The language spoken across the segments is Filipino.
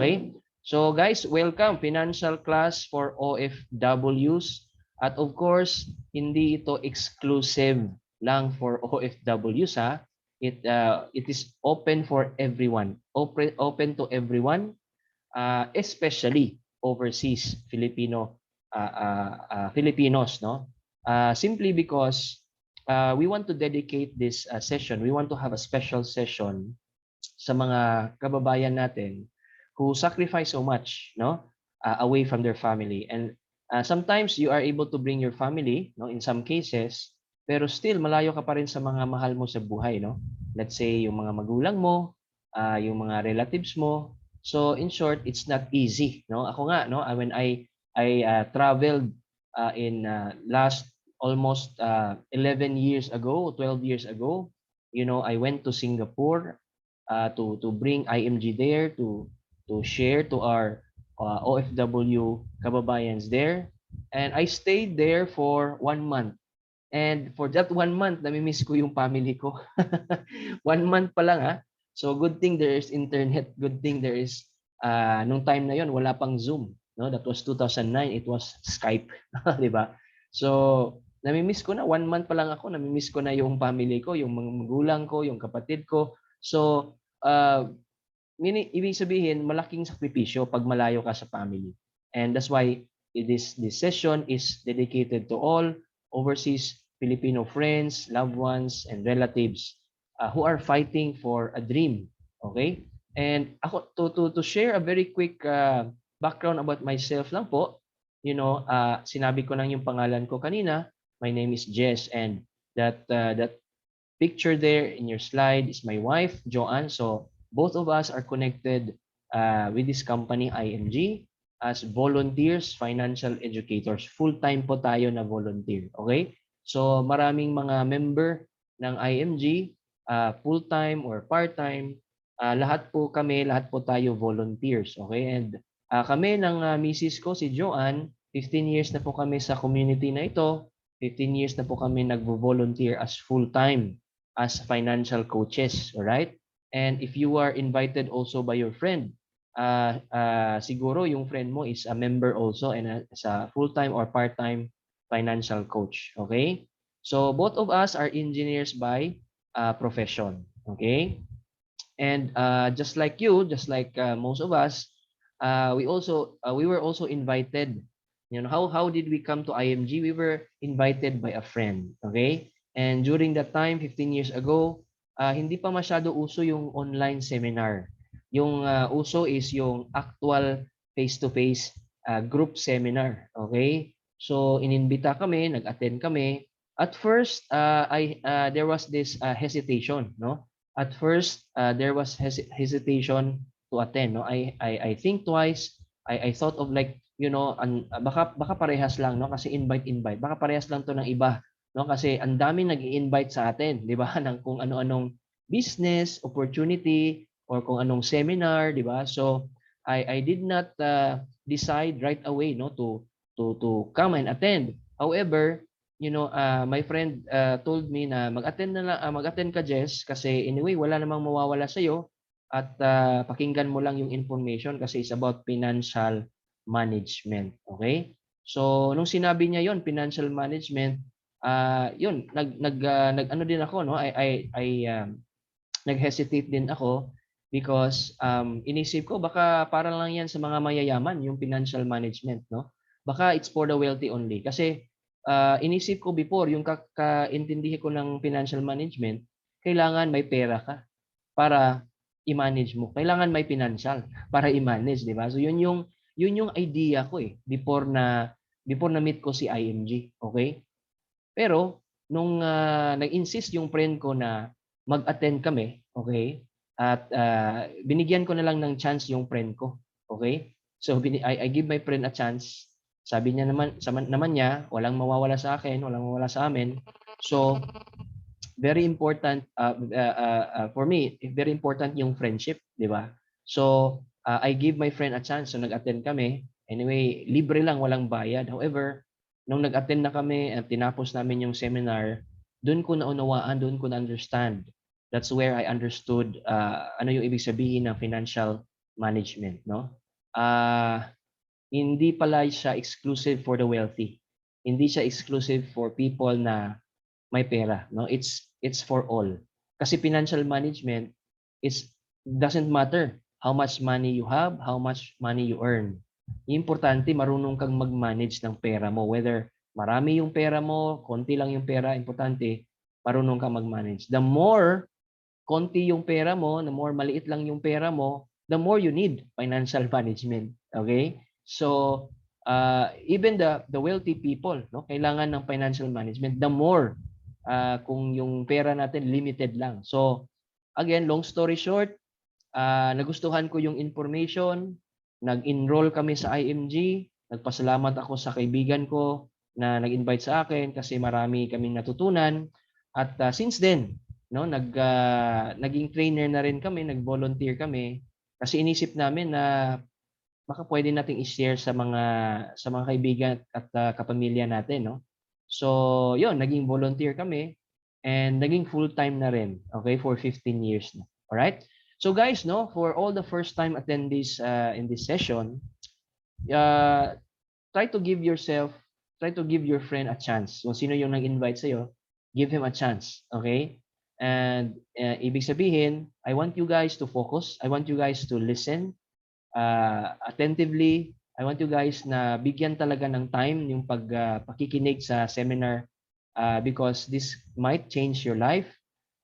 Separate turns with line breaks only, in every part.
Okay? So guys, welcome financial class for OFWs. At of course, hindi ito exclusive lang for OFWs ha. It is open for everyone. Open to everyone, especially overseas Filipinos, no? Simply because we want to dedicate this session. We want to have a special session sa mga kababayan natin who sacrifice so much, no? Away from their family. And sometimes you are able to bring your family, no, in some cases, pero still malayo ka pa rin sa mga mahal mo sa buhay, no? Let's say yung mga magulang mo, yung mga relatives mo. So in short, it's not easy, no? Ako nga, no, when I traveled in last almost 11 years ago, 12 years ago, you know, I went to Singapore to bring IMG there to share to our OFW kababayans there. And I stayed there for 1 month. And for that 1 month, nami-miss ko yung family ko. 1 month pa lang ha. So good thing there is internet. Good thing there is, nung time na yon wala pang Zoom. No? That was 2009. It was Skype. Di ba? So nami-miss ko na. 1 month pa lang ako. Nami-miss ko na yung family ko, yung mga magulang ko, yung kapatid ko. So, ibig sabihin, malaking sakripisyo pag malayo ka sa family. And that's why this session is dedicated to all overseas Filipino friends, loved ones, and relatives who are fighting for a dream. Okay? And ako, to share a very quick background about myself lang po, you know, sinabi ko lang yung pangalan ko kanina. My name is Jess, and that picture there in your slide is my wife, Joanne. So both of us are connected with this company, IMG, as volunteers, financial educators. Full-time po tayo na volunteer. Okay? So maraming mga member ng IMG, full-time or part-time, lahat po tayo volunteers. Okay? And kami ng misis ko, si Joanne, 15 years na po kami sa community na ito. 15 years na po kami nagvo-volunteer as full-time as financial coaches, all right? And if you are invited also by your friend, siguro yung friend mo is a member also and as a full-time or part-time financial coach, okay? So both of us are engineers by profession, okay? And just like you, just like most of us, we were also invited. You know, how did we come to IMG? We were invited by a friend, okay? And during that time, 15 years ago, hindi pa masyado uso yung online seminar. Yung uso is yung actual face-to-face group seminar, okay? So inimbita kami, nag-attend kami. At first, there was this hesitation, no? At first, there was hesitation to attend, no? I think twice. I thought of like, you know, baka parehas lang, no? Kasi invite. Baka parehas lang to ng iba, no? Kasi ang dami nag-i-invite sa atin, 'di ba? Ng kung ano-anong business opportunity or kung anong seminar, 'di ba? So I did not decide right away, no, to come and attend. However, you know, my friend told me na mag-attend ka, Jess, kasi anyway wala namang mawawala sa iyo at pakinggan mo lang yung information kasi it's about financial management, okay? So nung sinabi niya yon, financial management, yun nag ano din ako, no? Nag-hesitate din ako because inisip ko baka para lang yan sa mga mayayaman yung financial management, no? Baka it's for the wealthy only. Kasi inisip ko before yung kaintindihan ko ng financial management, kailangan may pera ka para i-manage mo. Kailangan may financial para i-manage, di ba? So yun yung idea ko before na meet ko si IMG, okay? Pero nung nag-insist yung friend ko na mag-attend kami, okay? At binigyan ko na lang ng chance yung friend ko, okay? So I give my friend a chance. Sabi niya naman niya, walang mawawala sa akin, walang mawawala sa amin. So very important for me, very important yung friendship, di ba? So I give my friend a chance, so nag-attend kami. Anyway, libre lang, walang bayad. However, nung nag-attend na kami at tinapos namin yung seminar, doon ko naunawaan, doon ko na-understand. That's where I understood ano yung ibig sabihin ng financial management, no? Hindi pala siya exclusive for the wealthy. Hindi siya exclusive for people na may pera, no? It's for all. Kasi financial management is doesn't matter how much money you have, how much money you earn. Importante marunong kang mag-manage ng pera mo, whether marami yung pera mo, konti lang yung pera, importante marunong kang mag-manage. The more konti yung pera mo, the more maliit lang yung pera mo, the more you need financial management. Okay? So, even the wealthy people, no, kailangan ng financial management. The more kung yung pera natin limited lang. So, again, long story short, nagustuhan ko yung information, nag-enroll kami sa IMG, nagpasalamat ako sa kaibigan ko na nag-invite sa akin kasi marami kaming natutunan. At since then, no, naging trainer na rin kami, nag-volunteer kami kasi inisip namin na baka pwede nating i-share sa mga kaibigan at kapamilya natin, no. So, 'yun, naging volunteer kami and naging full-time na rin, okay, for 15 years na. All right? So guys, no, for all the first time attendees in this session, uh, try to give yourself, try to give your friend a chance. Kung sino yung nag-invite sa'yo, give him a chance, okay? And ibig sabihin, I want you guys to focus. I want you guys to listen attentively. I want you guys na bigyan talaga ng time yung pakikinig sa seminar because this might change your life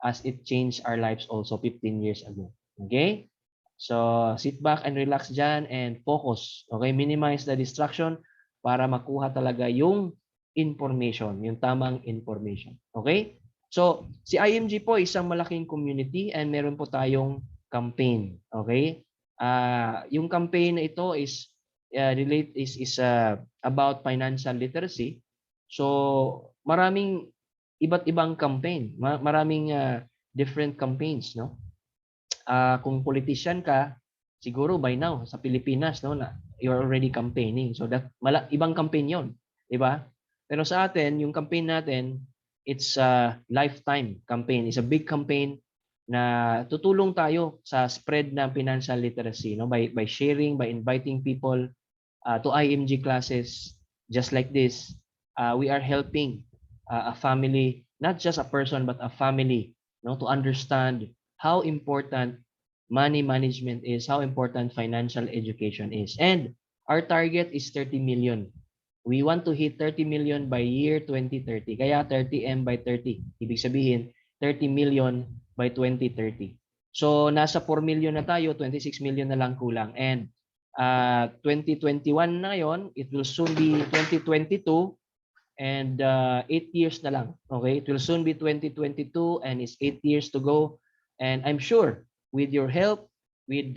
as it changed our lives also 15 years ago. Okay? So, sit back and relax dyan and focus. Okay? Minimize the distraction para makuha talaga yung information, yung tamang information. Okay? So, si IMG po isang malaking community and meron po tayong campaign. Okay? Yung campaign na ito is about financial literacy. So, maraming iba't ibang campaign, maraming different campaigns, no? Kung politician ka, siguro by now sa Pilipinas, no, na you're already campaigning. So that ibang campaign 'yon, 'di ba? Pero sa atin, yung campaign natin, it's a lifetime campaign. It's a big campaign na tutulong tayo sa spread ng financial literacy, no, by sharing, by inviting people to IMG classes just like this. We are helping a family, not just a person but a family, no, to understand how important money management is, how important financial education is. And our target is 30 million. We want to hit 30 million by year 2030. Kaya 30M by 30. Ibig sabihin, 30 million by 2030. So, nasa 4 million na tayo, 26 million na lang kulang. And 2021 na ngayon, it will soon be 2022 and 8 years na lang. Okay? It will soon be 2022 and it's 8 years to go. And I'm sure with your help, with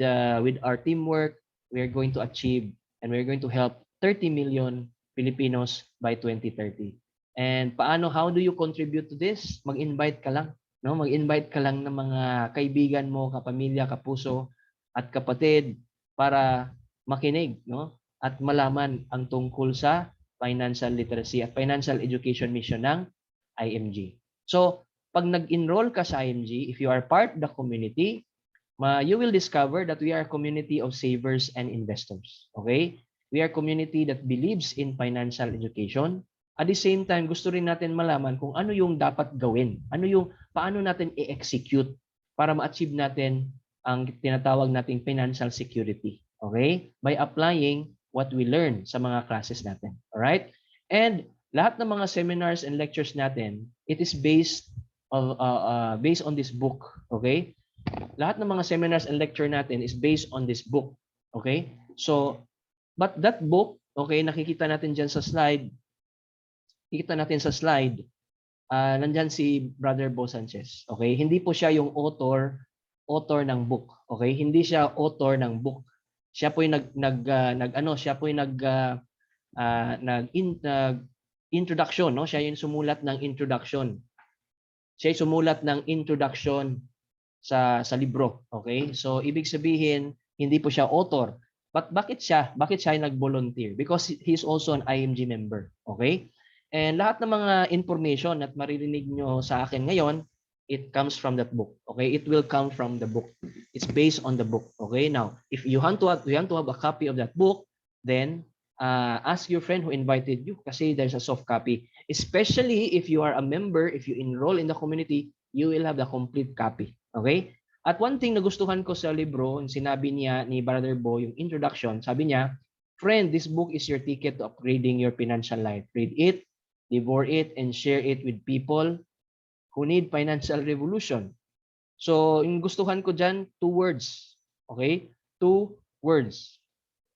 our teamwork, we are going to achieve and we're going to help 30 million Filipinos by 2030. And how do you contribute to this? Mag-invite ka lang, no? Mag-invite ka lang ng mga kaibigan mo, kapamilya, kapuso at kapatid para makinig, no? At malaman ang tungkol sa financial literacy at financial education mission ng IMG. So, pag nag-enroll ka sa IMG, if you are part of the community, you will discover that we are a community of savers and investors. Okay? We are a community that believes in financial education. At the same time, gusto rin natin malaman kung ano yung dapat gawin. Paano natin i-execute para ma-achieve natin ang tinatawag nating financial security. Okay? By applying what we learn sa mga classes natin. Alright? And lahat ng mga seminars and lectures natin, it is based on this book. Okay? Lahat ng mga seminars and lecture natin is based on this book. Okay? So, but that book, okay, nakikita natin dyan sa slide, nandyan si Brother Bo Sanchez. Okay? Hindi po siya yung author ng book. Okay? Hindi siya author ng book. Siya po yung introduction, no? Siya yung sumulat ng introduction. Siya yung sumulat ng introduction sa libro. Okay? So ibig sabihin, hindi po siya author. But bakit siya nag-volunteer? Because he's also an IMG member. Okay? And lahat ng mga information at maririnig nyo sa akin ngayon it comes from that book. Okay, it will come from the book. It's based on the book. Okay, now if you want to have a copy of that book, then ask your friend who invited you, kasi there's a soft copy. Especially if you are a member, if you enroll in the community, you will have the complete copy. Okay? At one thing na gustuhan ko sa libro, yung sinabi niya ni Brother Bo, yung introduction, sabi niya, friend, this book is your ticket to upgrading your financial life. Read it, devour it, and share it with people who need financial revolution. So, yung gustuhan ko dyan, 2 words. Okay? 2 words.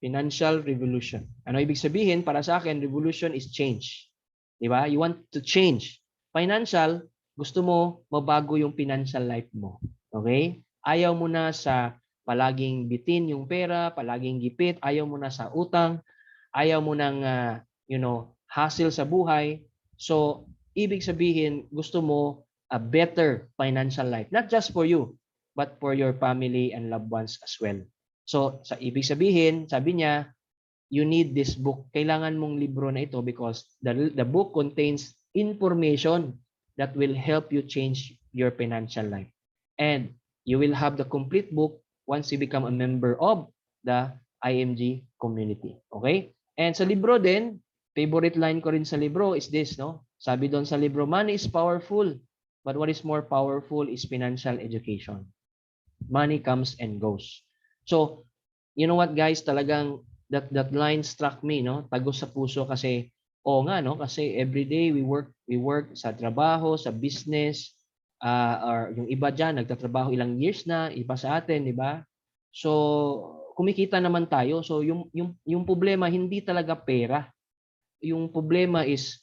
Financial revolution. Ano ibig sabihin? Para sa akin, revolution is change. Diba? You want to change. Financial, gusto mo mabago yung financial life mo. Okay? Ayaw mo na sa palaging bitin yung pera, palaging gipit, ayaw mo na sa utang, ayaw mo nang hassle sa buhay. So, ibig sabihin, gusto mo a better financial life. Not just for you, but for your family and loved ones as well. So, sa ibig sabihin, sabi niya, you need this book. Kailangan mong libro na ito because the book contains information that will help you change your financial life. And you will have the complete book once you become a member of the IMG community. Okay? And sa libro din, favorite line ko rin sa libro is this, no? Sabi doon sa libro, money is powerful, but what is more powerful is financial education. Money comes and goes. So, you know what guys, talagang that line struck me, no? Tagos sa puso kasi nga, no? Kasi every day we work sa trabaho, sa business, or yung iba diyan nagtatrabaho ilang years na, iba sa atin, di ba? So, kumikita naman tayo. So, yung problema hindi talaga pera. Yung problema is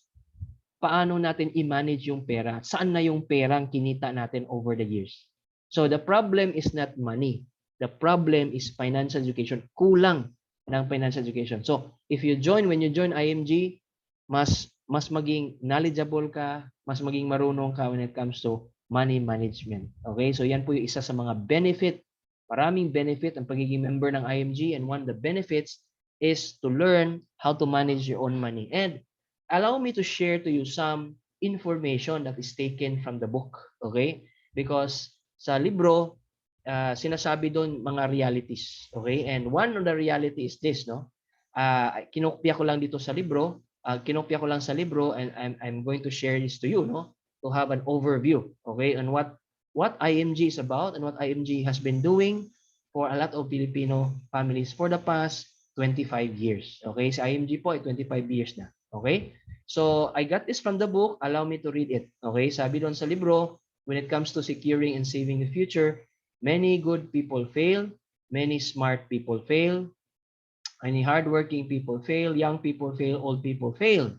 paano natin i-manage yung pera? Saan na yung perang kinita natin over the years? So the problem is not money. The problem is financial education. Kulang ng financial education. So if you join, when you join IMG, mas maging knowledgeable ka, mas maging marunong ka when it comes to money management. Okay? So yan po yung isa sa mga benefit. Maraming benefit ang pagiging member ng IMG, and one of the benefits is to learn how to manage your own money. And allow me to share to you some information that is taken from the book. Okay? Because sa libro, sinasabi doon mga realities. Okay? And one of the reality is this, no? Kinopya ko lang dito sa libro. Kinopya ko lang sa libro, and I'm going to share this to you, no? To have an overview, okay, on what IMG is about and what IMG has been doing for a lot of Filipino families for the past 25 years. Okay? Sa IMG po ay 25 years na. Okay? So, I got this from the book. Allow me to read it. Okay? Sabi doon sa libro, when it comes to securing and saving the future, many good people fail, many smart people fail, many hardworking people fail, young people fail, old people fail.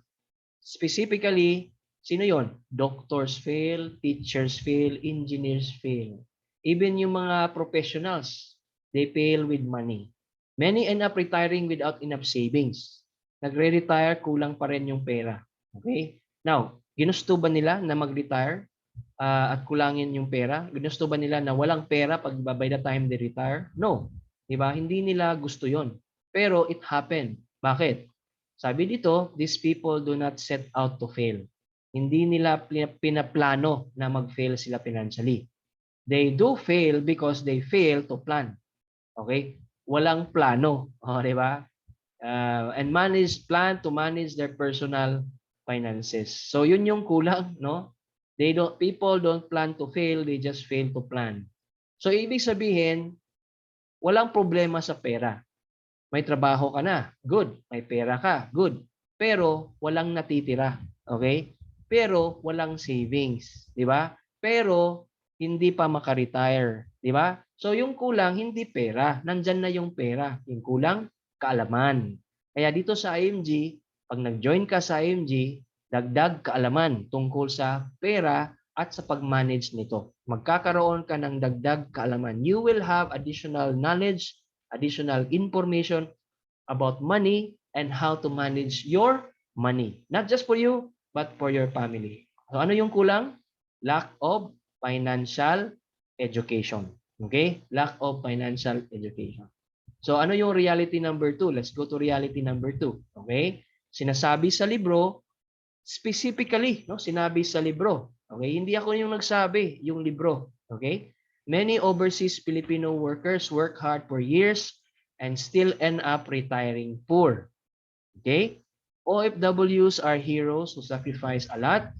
Specifically, sino yon? Doctors fail, teachers fail, engineers fail. Even yung mga professionals, they fail with money. Many end up retiring without enough savings. Nagre-retire, kulang pa rin yung pera. Okay? Now, ginusto ba nila na mag-retire at kulangin yung pera? Ginusto ba nila na walang pera pag by the time they retire? No. Diba? Hindi nila gusto yon. Pero it happened. Bakit? Sabi dito, these people do not set out to fail. Hindi nila pinaplano na mag-fail sila financially. They do fail because they fail to plan. Okay? Walang plano. Di ba? And plan to manage their personal finances. So yun yung kulang, no? People don't plan to fail, they just fail to plan. So ibig sabihin, walang problema sa pera. May trabaho ka na, good. May pera ka, good. Pero walang natitira, okay? Pero walang savings, di ba? Pero hindi pa maka-retire, di ba? So yung kulang hindi pera, nandyan na yung pera. Yung kulang kaalaman. Kaya dito sa IMG, pag nag-join ka sa IMG, dagdag kaalaman tungkol sa pera at sa pag-manage nito. Magkakaroon ka ng dagdag kaalaman. You will have additional knowledge, additional information about money and how to manage your money. Not just for you, but for your family. So ano yung kulang? Lack of financial education. Okay? Lack of financial education. So ano yung reality number 2? Let's go to reality number 2. Okay? Sinasabi sa libro, specifically, no? Sinabi sa libro. Okay? Hindi ako yung nagsabi, yung libro. Okay? Many overseas Filipino workers work hard for years and still end up retiring poor. Okay? OFWs are heroes who sacrifice a lot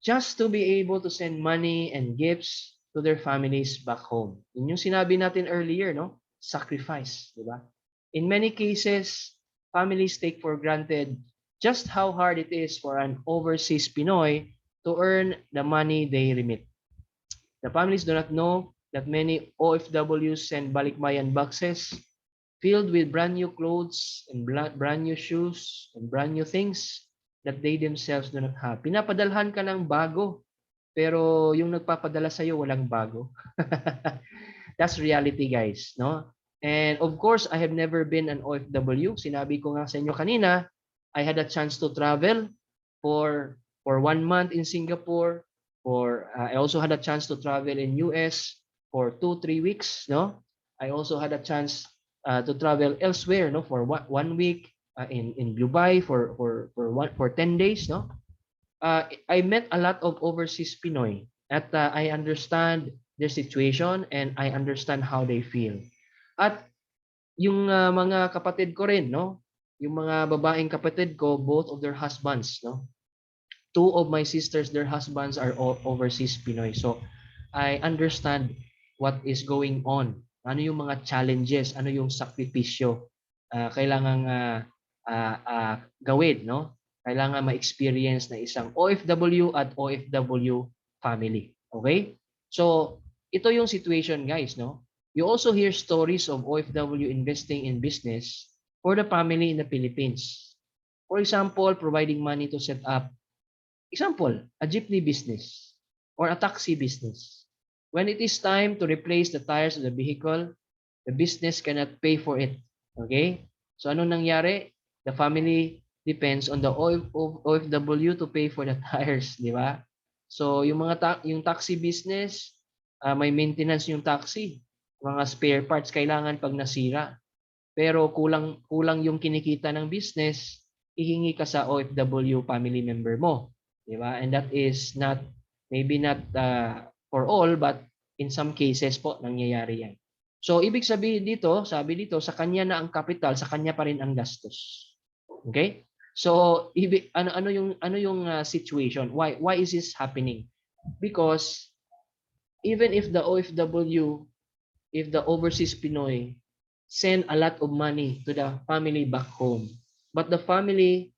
just to be able to send money and gifts to their families back home. Yun yung sinabi natin earlier, no? Sacrifice, di ba? In many cases, families take for granted just how hard it is for an overseas Pinoy to earn the money they remit. The families do not know that many OFWs send balikbayan boxes filled with brand new clothes and brand new shoes and brand new things that they themselves do not have. Pinapadalhan ka ng bago, pero yung nagpapadala sa'yo walang bago. That's reality, guys, no? And of course, I have never been an OFW. Sinabi ko nga sa inyo kanina, I had a chance to travel for 1 month in Singapore. I also had a chance to travel in US for 2-3 weeks, no? I also had a chance to travel elsewhere, no, for 1 week in Dubai for 10 days, no. I met a lot of overseas Pinoy at I understand their situation and I understand how they feel. At yung mga kapatid ko rin, no, yung mga babaeng kapatid ko, both of their husbands, no. Two of my sisters, their husbands are overseas Pinoy. So I understand what is going on. Ano yung mga challenges, ano yung sakripisyo kailangang gawin, no? Kailangan ma-experience na isang OFW at OFW family. Okay? So, ito yung situation, guys, no? You also hear stories of OFW investing in business for the family in the Philippines. For example, providing money to set up, example, a jeepney business or a taxi business. When it is time to replace the tires of the vehicle, the business cannot pay for it. Okay? So ano nangyari? The family depends on the OFW to pay for the tires, di ba? So yung yung taxi business, may maintenance yung taxi. Mga spare parts kailangan pag nasira. Pero kulang yung kinikita ng business, ihingi ka sa OFW family member mo, di ba? And that is not maybe not for all, but in some cases po nangyayari yan. So ibig sabihin dito, sabi dito, sa kanya na ang capital, sa kanya pa rin ang gastos. Okay? So ano yung situation? Why is this happening? Because even if the OFW, if the overseas Pinoy send a lot of money to the family back home, but the family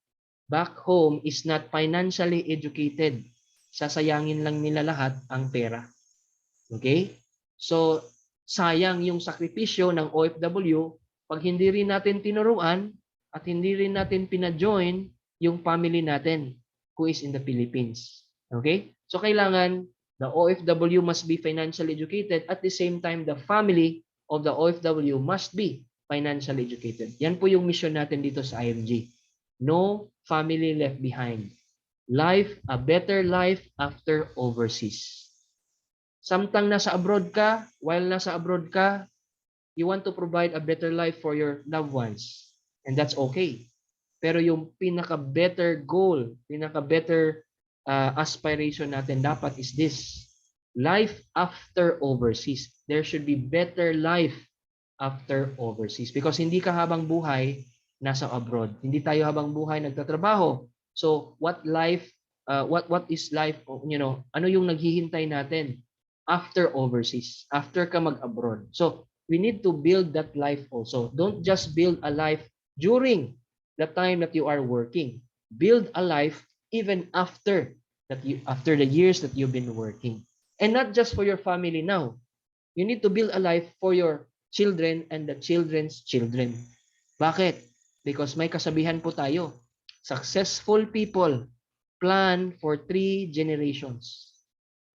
back home is not financially educated, sasayangin lang nila lahat ang pera. Okay? So, sayang yung sakripisyo ng OFW pag hindi rin natin tinuruan at hindi rin natin pina-join yung family natin who is in the Philippines. Okay? So, kailangan the OFW must be financially educated, at the same time the family of the OFW must be financially educated. Yan po yung mission natin dito sa IMG. No family left behind. A better life after overseas. Samtang nasa abroad ka, while nasa abroad ka, you want to provide a better life for your loved ones. And that's okay. Pero yung pinaka-better goal, pinaka-better aspiration natin dapat is this. Life after overseas. There should be better life after overseas. Because hindi ka habang buhay nasa abroad. Hindi tayo habang buhay nagtatrabaho. So what is life, ano yung naghihintay natin after overseas, after ka mag-abroad. So we need to build that life also. Don't just build a life during the time that you are working. Build a life even after the years that you've been working. And not just for your family now. You need to build a life for your children and the children's children. Bakit? Because may kasabihan po tayo. Successful people plan for 3 generations.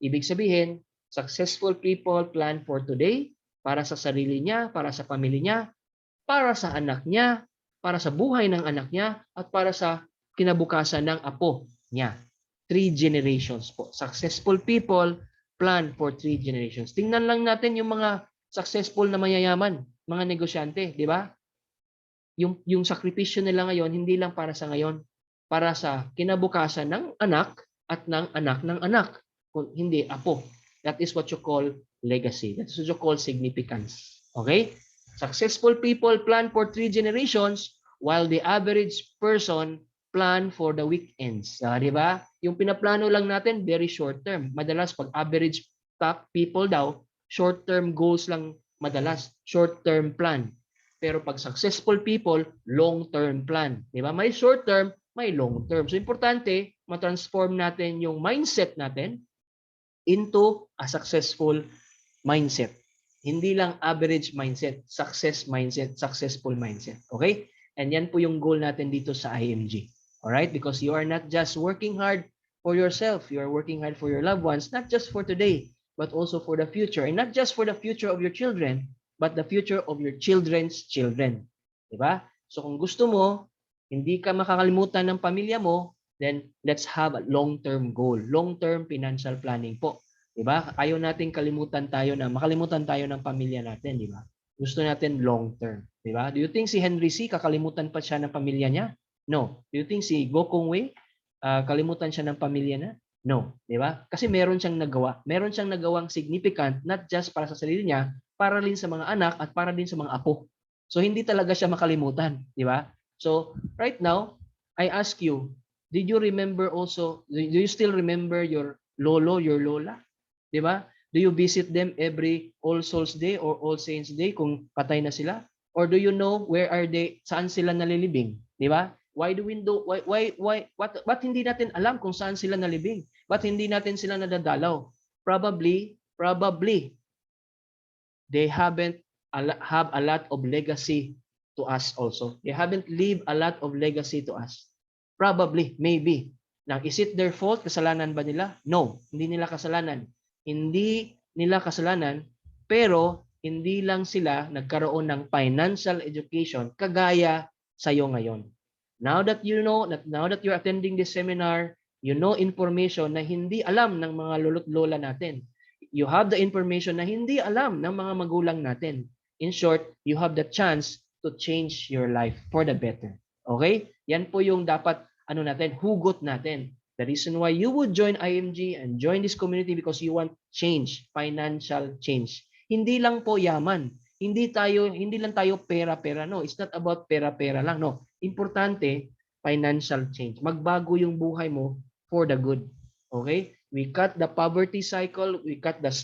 Ibig sabihin, successful people plan for today, para sa sarili niya, para sa pamilya niya, para sa anak niya, para sa buhay ng anak niya, at para sa kinabukasan ng apo niya. 3 generations po. Successful people plan for 3 generations. Tingnan lang natin yung mga successful na mayayaman, mga negosyante, di ba? Yung sakripisyo nila ngayon, hindi lang para sa ngayon, para sa kinabukasan ng anak at ng anak ng anak. hindi apo. That is what you call legacy. That is what you call significance. Okay? Successful people plan for 3 generations while the average person plan for the weekends. Di ba? Yung pinaplano lang natin, very short term. Madalas pag average top people daw, short term goals lang madalas, short term plan. Pero pag successful people, long term plan. Di ba? May short term, may long term. So importante, ma-transform natin yung mindset natin into a successful mindset. Hindi lang average mindset, success mindset, successful mindset. Okay? And yan po yung goal natin dito sa IMG. Alright? Because you are not just working hard for yourself, you are working hard for your loved ones, not just for today, but also for the future. And not just for the future of your children, but the future of your children's children. Diba? So kung gusto mo, hindi ka makakalimutan ng pamilya mo, then let's have a long-term goal, long-term financial planning po. Diba? Ayaw nating makalimutan tayo ng pamilya natin, di ba? Gusto natin long-term, di ba? Do you think si Henry C. kakalimutan pa siya ng pamilya niya? No. Do you think si Gokong Wei, kalimutan siya ng pamilya na? No, di ba? Kasi meron siyang nagawa. Meron siyang nagawang significant, not just para sa sarili niya, para din sa mga anak at para din sa mga apo. So hindi talaga siya makalimutan, di ba? So right now, I ask you, did you remember also, do you still remember your lolo, your lola? Di ba? Do you visit them every All Souls Day or All Saints Day kung patay na sila? Or do you know where are they, saan sila nalilibing? Di ba? Why what hindi natin alam kung saan sila nalibing? Ba't hindi natin sila nadadalaw? Probably they haven't have a lot of legacy to us also. They haven't leave a lot of legacy to us. Probably, maybe. Now, is it their fault? Kasalanan ba nila? No, hindi nila kasalanan. Hindi nila kasalanan, pero hindi lang sila nagkaroon ng financial education kagaya sa iyo ngayon. Now that you know, now that you're attending this seminar, you know information na hindi alam ng mga lolo't lola natin. You have the information na hindi alam ng mga magulang natin. In short, you have the chance to change your life for the better. Okay? Yan po yung dapat hugot natin. The reason why you would join IMG and join this community because you want change, financial change. Hindi lang po yaman. Hindi lang tayo pera-pera. No, it's not about pera-pera lang. No, importante, financial change. Magbago yung buhay mo for the good. Okay? We cut the poverty cycle, we cut the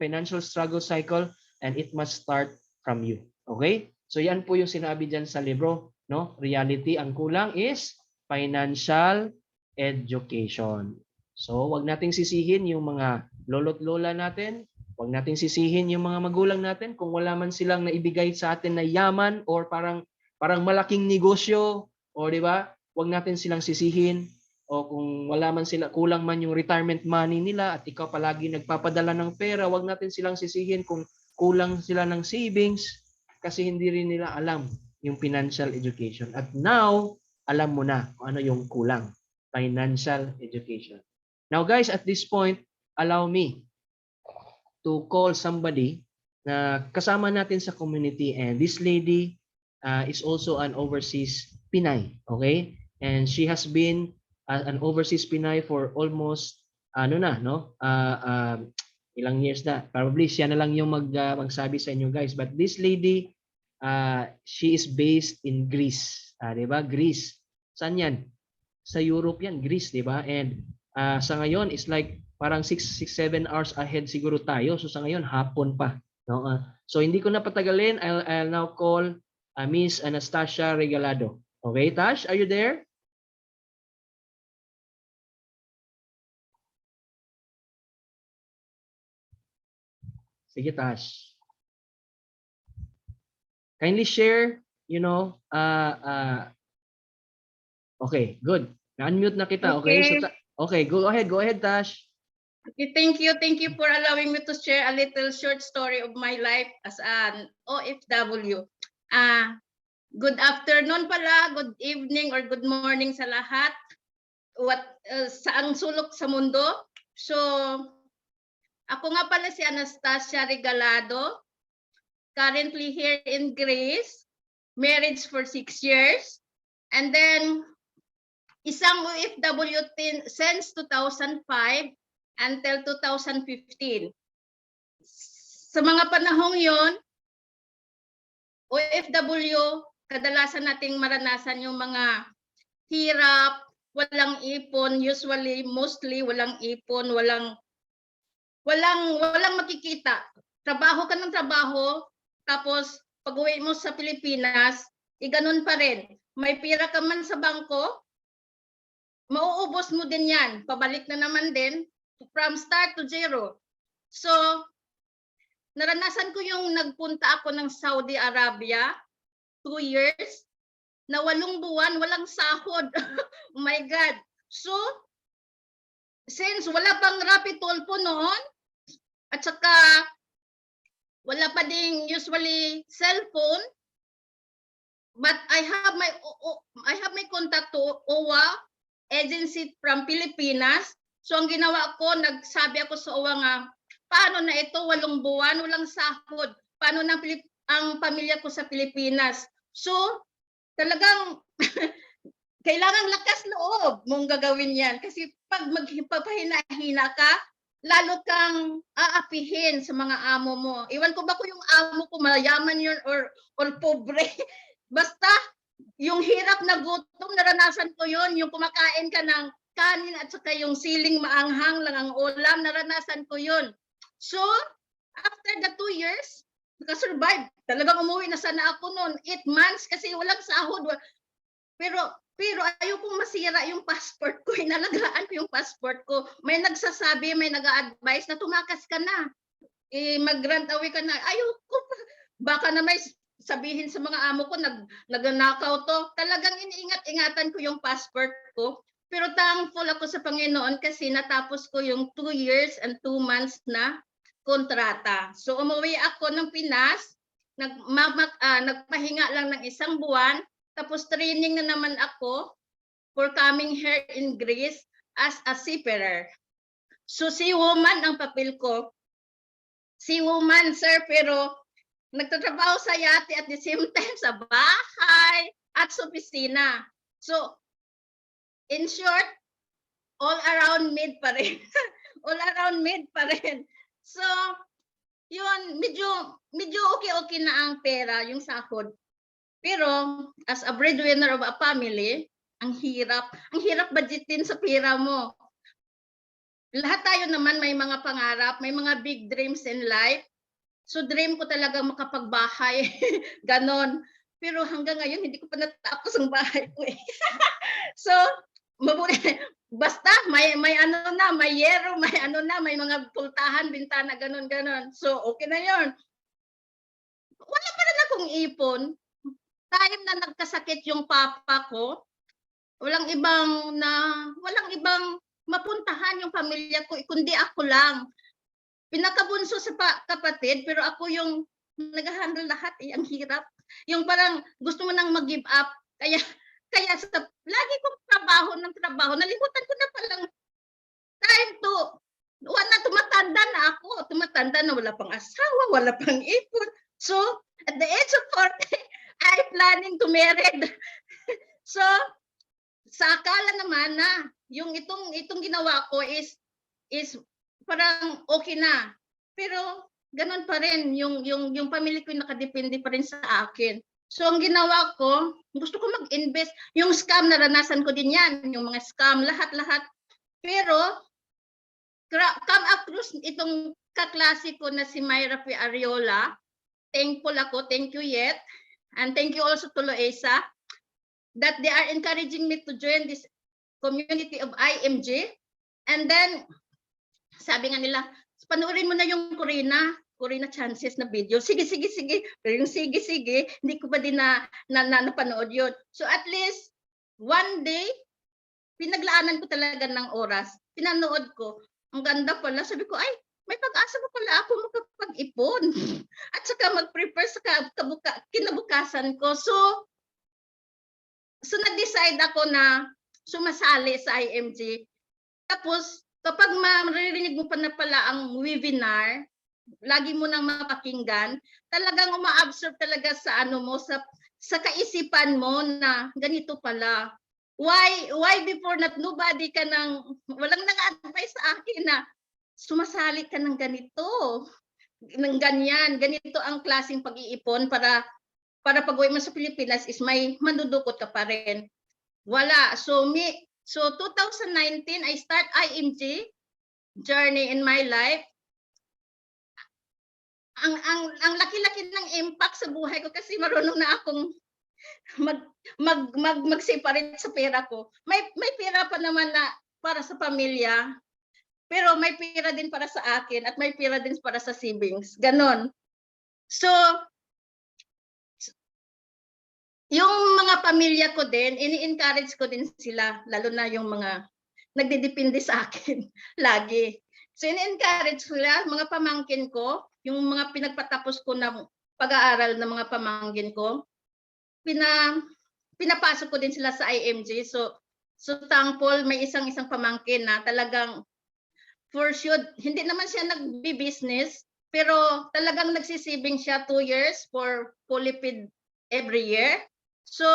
financial struggle cycle, and it must start from you. Okay? So yan po yung sinabi dyan sa libro. No? Reality, ang kulang is financial education. So, wag nating sisihin yung mga lolo't lola natin, wag nating sisihin yung mga magulang natin kung wala man silang naibigay sa atin na yaman or parang malaking negosyo, o di ba? Wag natin silang sisihin, o kung wala man sila, kulang man yung retirement money nila at ikaw palagi nagpapadala ng pera, wag natin silang sisihin kung kulang sila ng savings kasi hindi rin nila alam yung financial education. At now, alam mo na kung ano yung kulang. Financial education. Now guys, at this point, allow me to call somebody na kasama natin sa community, and this lady is also an overseas Pinay, okay? And she has been an overseas Pinay for almost ilang years na. Probably siya na lang yung magsabi sa inyo guys, but this lady she is based in Greece, 'di ba? Greece. Saan 'yan? Sa Europe yan, Greece, di ba? And sa ngayon, is like parang 6-7 hours ahead siguro tayo. So sa ngayon, hapon pa. No? So hindi ko na patagalin. I'll now call Miss Anastasia Regalado. Okay, Tash, are you there? Sige, Tash. Kindly share, okay, good. Na-unmute na kita, okay? So, okay, go ahead, Tash.
Okay, thank you for allowing me to share a little short story of my life as an OFW. Good afternoon pala, good evening or good morning sa lahat. Saang sulok sa mundo. So, ako nga pala si Anastasia Regalado, currently here in Greece, married for 6 years, and then isang OFW since 2005. until 2015. Sa mga panahong yon, OFW, kadalasan nating maranasan yung mga hirap, walang ipon, usually, mostly walang ipon, walang makikita. Trabaho ka ng trabaho, tapos pag-uwi mo sa Pilipinas, ganun pa rin. May pira ka man sa bangko, mauubos mo din yan. Pabalik na naman din, from start to zero. So, naranasan ko yung nagpunta ako ng Saudi Arabia, 2 years, na 8 buwan, walang sahod. Oh my God. So, since wala pang rapid tulpo noon, at saka wala pa ding usually cellphone, but I have my contact to OWA agency from Pilipinas. So ang ginawa ko, nagsabi ako sa OWA nga, paano na ito, 8 buwan, walang sahod. Paano na ang pamilya ko sa Pilipinas? So, talagang kailangan lakas loob mong gagawin yan. Kasi pag magpapahina-hina ka, lalo kang aapihin sa mga amo mo. Iwan ko ba kung yung amo ko mayaman yun or pobre. Basta, yung hirap na gutom, naranasan ko yun. Yung kumakain ka ng kanin at saka yung siling maanghang lang ang ulam, naranasan ko yun. So, after the 2 years, nakasurvive. Talagang umuwi na sana ako noon. 8 months kasi walang sahod. Pero ayokong masira yung passport ko. Inalagaan ko yung passport ko. May nagsasabi, may nag-a-advise na tumakas ka na. Mag-grant away ka na. Ayoko. Baka na may sabihin sa mga amo ko, nagnakaw to. Talagang iniingat-ingatan ko yung passport ko. Pero thankful ako sa Panginoon kasi natapos ko yung 2 years and 2 months na kontrata. So umuwi ako ng Pinas, nagpahinga lang ng 1 buwan, tapos training na naman ako for coming here in Greece as a seafarer. So seawoman ang papel ko. Seawoman, sir, pero nagtatrabaho sa yate at the same time sa bahay at sa opisina. So, in short, all around maid pa rin. All around maid pa rin. So, yun, medyo okay na ang pera, yung sahod. Pero, as a breadwinner of a family, ang hirap budgetin sa pera mo. Lahat tayo naman may mga pangarap, may mga big dreams in life. So, dream ko talaga makapagbahay, ganon. Pero hanggang ngayon, hindi ko pa natapos ang bahay ko eh. So, mabuti. Basta may ano na, may yero, may mga pultahan, bintana, ganon. So, okay na yon. Wala pa rin akong ipon. Time na nagkasakit yung papa ko, walang ibang mapuntahan yung pamilya ko, kundi ako lang. Pinakabunso sa kapatid, pero ako yung nag-handle lahat eh, ang hirap. Yung parang gusto mo nang mag-give up. Kaya sa lagi kong trabaho, nalimutan ko na palang time to, tumatanda na wala pang asawa, wala pang ipon. So, at the age of 40, I'm planning to marry. So, sa akala naman na yung itong ginawa ko is parang okay na. Pero ganun pa rin yung pamilya ko nakadepende pa rin sa akin. So ang ginawa ko, gusto ko mag-invest. Yung scam naranasan ko din yan, yung mga scam lahat. Pero come across itong kaklase ko na si Myra P. Ariola. Thankful ako, thank you yet. And thank you also to Loesa that they are encouraging me to join this community of IMG. And then, sabi nga nila, panoorin mo na yung Corina Chances na video. Sige. Pero yung sige, hindi ko pa din napanood yun. So at least, one day, pinaglaanan ko talaga ng oras. Pinanood ko. Ang ganda pala. Sabi ko, ay, may pag-asa pa pala ako makapag-ipon. At saka mag-prepare sa kinabukasan ko. So nag-decide ako na sumasali sa IMG. Tapos, kapag maririnig mo pa na pala ang webinar, lagi mo nang mapakinggan, talagang uma-absorb talaga sa sa kaisipan mo na ganito pala. Why before not nobody ka walang nang-advise sa akin na sumasali ka ng ganito, ng ganyan, ganito ang klaseng pag-iipon para pag-uwi mo sa Pilipinas is may mandudukot ka pa rin. Wala. So 2019 I start IMG journey in my life. Ang laki-laki ng impact sa buhay ko kasi marunong na akong mag-separate sa pera ko. May pera pa naman na para sa pamilya, pero may pera din para sa akin at may pera din para sa savings. Ganon. So, yung mga pamilya ko din, ini-encourage ko din sila, lalo na yung mga nagdidepende sa akin lagi. So, ini-encourage ko sila, mga pamangkin ko, yung mga pinagpatapos ko na pag-aaral ng mga pamangkin ko, pinapasok ko din sila sa IMG. So thankful, may isang pamangkin na talagang for sure, hindi naman siya nagbi-business, pero talagang nagsisaving siya 2 years for fully paid every year. So,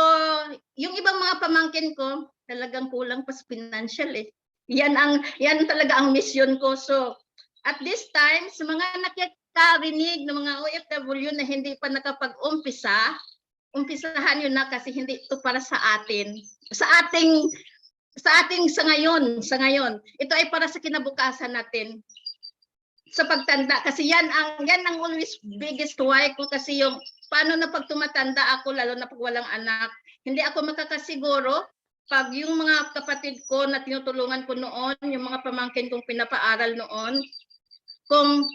yung ibang mga pamangkin ko, talagang kulang pa sa financial eh. Yan talaga ang mission ko. So, at this time, sa mga nakikarinig ng mga OFW na hindi pa nakapag-umpisa, umpisahan yun na kasi hindi ito para sa atin. Sa ngayon. Ito ay para sa kinabukasan natin. Sa pagtanda kasi yan ang always biggest why ko kasi yung paano na pag tumatanda ako lalo na pag walang anak, hindi ako makakasiguro pag yung mga kapatid ko na tinutulungan ko noon, yung mga pamangkin kong pinapaaral noon, kung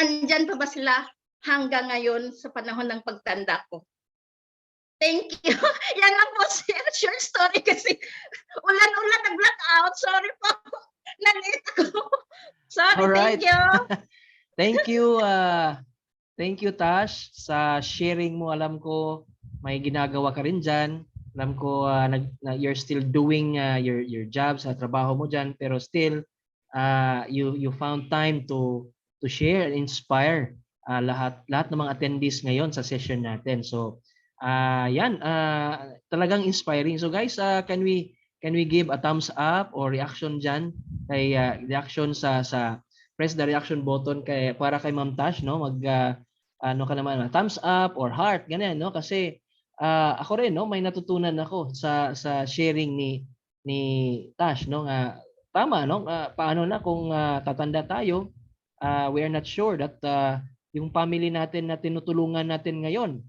andyan pa ba sila hanggang ngayon sa panahon ng pagtanda ko. Thank you. Yan lang po, sir. Short story kasi ulan-ulan, nag-blackout. Sorry po. Nalit ako. Sorry,
Alright.
thank you.
Thank you. Thank you, Tash, sa sharing mo. Alam ko may ginagawa ka rin dyan. Alam ko you're still doing your job sa trabaho mo dyan, pero still you found time to share and inspire lahat ng mga attendees ngayon sa session natin. So yan, talagang inspiring. So guys, can we give a thumbs up or reaction dyan kay reaction sa press the reaction button para kay Ma'am Tash, no? Ano ka naman, thumbs up or heart, ganyan, no? Kasi ako rin, no, may natutunan ako sa sharing ni Tash, no? Tama, no? Paano na kung tatanda tayo, we are not sure that yung family natin na tinutulungan natin ngayon,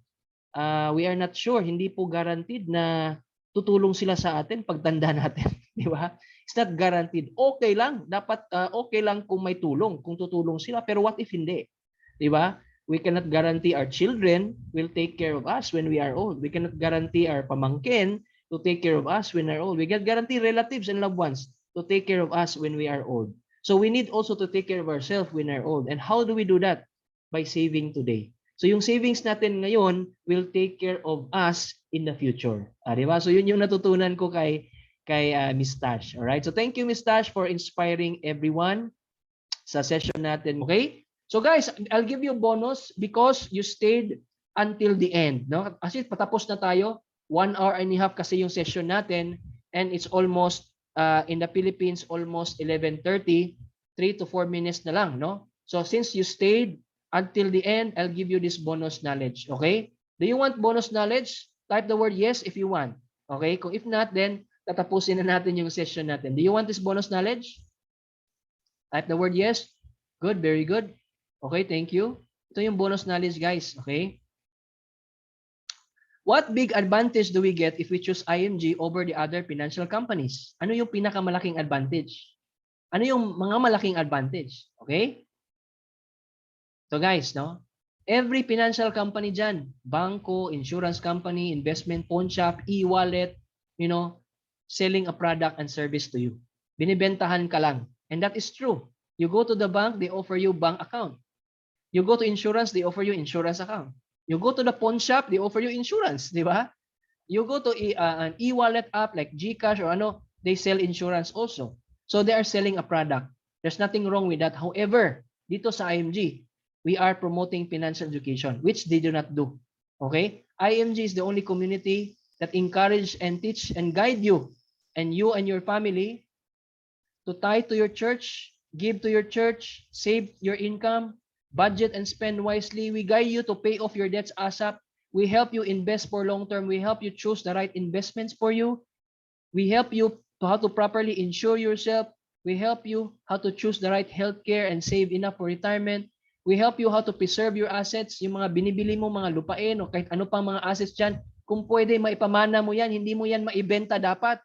we are not sure, hindi po guaranteed na tutulong sila sa atin pagtanda natin, di ba? It's not guaranteed. Okay lang, dapat okay lang kung may tulong, kung tutulong sila, pero what if hindi? Di ba? We cannot guarantee our children will take care of us when we are old. We cannot guarantee our pamangkin to take care of us when we are old. We can guarantee relatives and loved ones to take care of us when we are old. So we need also to take care of ourselves when we are old. And how do we do that? By saving today. So yung savings natin ngayon will take care of us in the future. Di ba? So yun yung natutunan ko kay Miss Tash. Alright? So thank you, Miss Tash, for inspiring everyone sa session natin. Okay? So guys, I'll give you a bonus because you stayed until the end. No? Kasi patapos na tayo. 1 hour and a half kasi yung session natin. And it's almost, in the Philippines, almost 11:30. 3 to 4 minutes na lang. No? So since you stayed until the end, I'll give you this bonus knowledge. Okay? Do you want bonus knowledge? Type the word yes if you want. Okay? Kung if not, then tatapusin na natin yung session natin. Do you want this bonus knowledge? Type the word yes. Good, very good. Okay, thank you. Ito yung bonus knowledge, guys. Okay? What big advantage do we get if we choose IMG over the other financial companies? Ano yung pinakamalaking advantage? Ano yung mga malaking advantage? Okay? So guys, no? Every financial company dyan, banko, insurance company, investment pawn shop, e-wallet, selling a product and service to you. Binibentahan ka lang. And that is true. You go to the bank, they offer you bank account. You go to insurance, they offer you insurance account. You go to the pawn shop, they offer you insurance, di ba? You go to an e-wallet app like GCash or they sell insurance also. So they are selling a product. There's nothing wrong with that. However, dito sa IMG, we are promoting financial education, which they do not do. Okay? IMG is the only community that encourage and teach and guide you and your family to tie to your church give to your church, save your income, budget and spend wisely. We guide you to pay off your debts ASAP. We help you invest for long term. We help you choose the right investments for you. We help you to how to properly insure yourself. We help you how to choose the right healthcare and save enough for retirement. We help you how to preserve your assets, yung mga binibili mo, mga lupain o kahit ano pang mga assets dyan. Kung pwede, maipamana mo yan. Hindi mo yan maibenta dapat.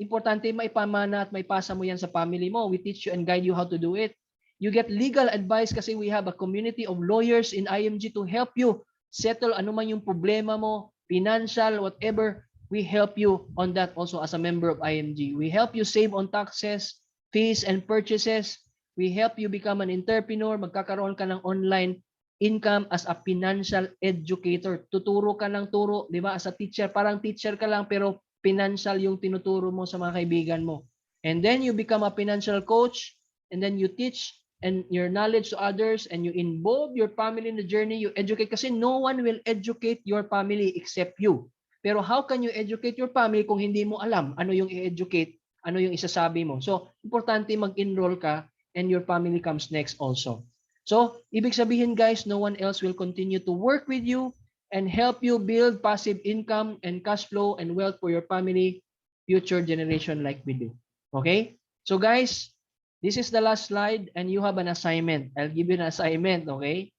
Importante maipamana at maipasa mo yan sa family mo. We teach you and guide you how to do it. You get legal advice kasi we have a community of lawyers in IMG to help you settle ano man yung problema mo, financial, whatever. We help you on that also as a member of IMG. We help you save on taxes, fees, and purchases. We help you become an entrepreneur. Magkakaroon ka ng online income as a financial educator. Tuturo ka ng turo, di ba? As a teacher, parang teacher ka lang pero financial yung tinuturo mo sa mga kaibigan mo. And then you become a financial coach and then you teach and your knowledge to others and you involve your family in the journey. You educate kasi no one will educate your family except you. Pero how can you educate your family kung hindi mo alam ano yung i-educate, ano yung isasabi mo? So, importante mag-enroll ka and your family comes next also. So, ibig sabihin guys, no one else will continue to work with you and help you build passive income and cash flow and wealth for your family, future generation like we do. Okay? So guys, this is the last slide and you have an assignment. I'll give you an assignment, okay?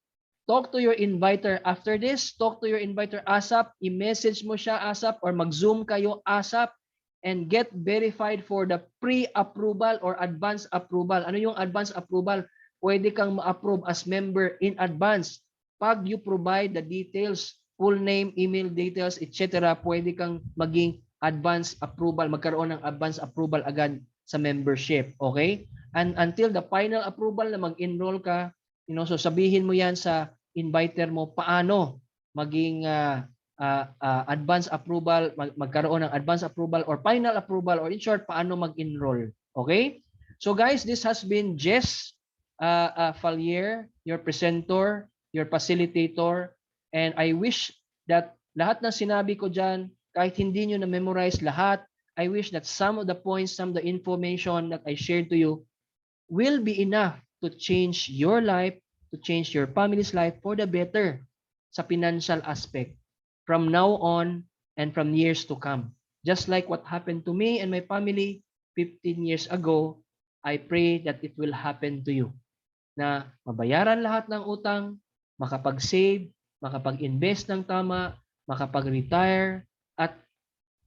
Talk to your inviter after this. Talk to your inviter ASAP. I-message mo siya ASAP or mag-Zoom kayo ASAP and get verified for the pre-approval or advance approval. Ano yung advance approval? Pwede kang ma-approve as member in advance. Pag you provide the details, full name, email details, etc., pwede kang maging advance approval, magkaroon ng advance approval agad sa membership. Okay? And until the final approval na mag-enroll ka, so sabihin mo yan sa inviter mo paano maging advance approval, magkaroon ng advance approval or final approval or in short, paano mag-enroll. Okay? So guys, this has been Jess Fallier, your presenter, your facilitator, and I wish that lahat ng sinabi ko dyan, kahit hindi nyo na-memorize lahat, I wish that some of the points, some of the information that I shared to you will be enough to change your life, to change your family's life for the better sa financial aspect from now on and from years to come. Just like what happened to me and my family 15 years ago, I pray that it will happen to you. Na mabayaran lahat ng utang, makapag-save, makapag-invest ng tama, makapag-retire, at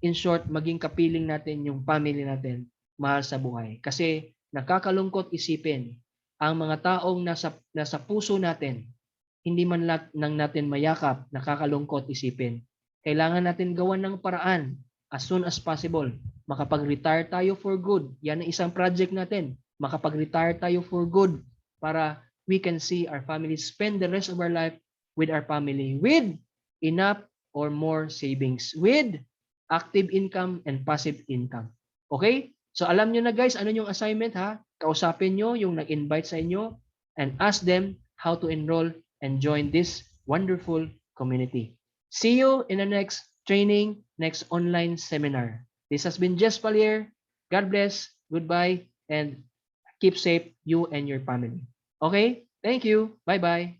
in short, maging kapiling natin yung family natin mahal sa buhay. Kasi nakakalungkot isipin, ang mga taong nasa puso natin, hindi man lang natin mayakap, nakakalungkot isipin. Kailangan natin gawan ng paraan as soon as possible. Makapag-retire tayo for good. Yan ang isang project natin. Makapag-retire tayo for good para we can see our family spend the rest of our life with our family with enough or more savings, with active income and passive income. Okay? So alam nyo na guys, ano yung assignment ha? Kausapin nyo yung nag-invite sa inyo and ask them how to enroll and join this wonderful community. See you in the next training, next online seminar. This has been Jess Fallier. God bless, goodbye, and keep safe you and your family. Okay? Thank you. Bye-bye.